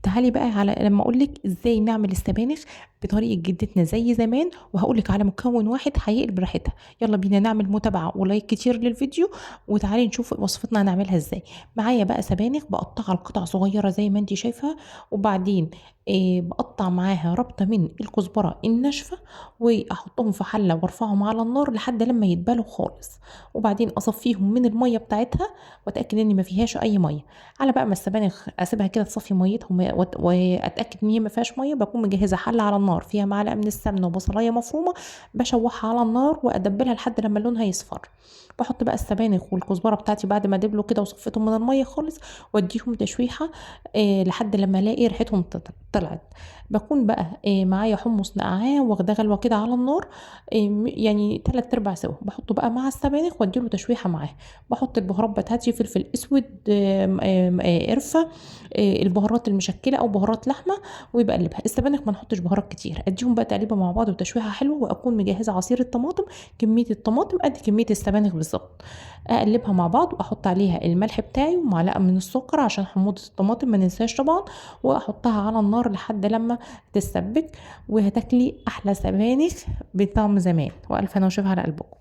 تعالي بقى على لما اقولك ازاي نعمل السبانخ بطريقة جدتنا زي زمان، وهقولك على مكون واحد هيقلب ريحتها. يلا بينا نعمل متابعة ولايك كتير للفيديو، وتعالي نشوف وصفتنا هنعملها ازاي. معايا بقى سبانخ بقطعها لقطع صغيرة زي ما انتي شايفة، وبعدين بقطع معاها ربطة من الكزبرة الناشفة، واحطهم في حلة وارفعهم على النار لحد لما يتبالوا خالص، وبعدين اصفيهم من المية بتاعتها واتاكد ان ما فيهاش اي مية. على بقى ما السبانخ اسيبها كده تصفي ميتهم واتاكد ان هي ما فيهاش ميه، بكون مجهزه حله على النار فيها معلقه من السمنه وبصلايه مفرومه، بشوحها على النار وادبلها لحد لما لونها يصفر. بحط بقى السبانخ والكزبره بتاعتي بعد ما دبلوا كده وصفيتهم من الميه خالص، واديهم تشويحه لحد لما الاقي ريحتهم طلعت. بكون بقى معايا حمص نقعاه واخداه غلوه كده على النار، يعني 3/4 سوا، بحطه بقى مع السبانخ واديله تشويحه معاه. بحط البهارات بتاعتي، فلفل اسود، قرفه، البهارات المشكله او بهارات لحمه، وبقلبها. السبانخ ما نحطش بهارات كتير، اديهم بقى تقليبه مع بعض وتشويحه حلوه، واكون مجهزه عصير الطماطم، كميه الطماطم قد كميه السبانخ بالظبط. اقلبها مع بعض واحط عليها الملح بتاعي ومعلقه من السكر عشان حموضه الطماطم ما ننساش طبعا، واحطها على النار لحد لما تتسبك، وهتاكلي احلى سبانخ بطعم زمان. والف انا وشوفها على قلبكم.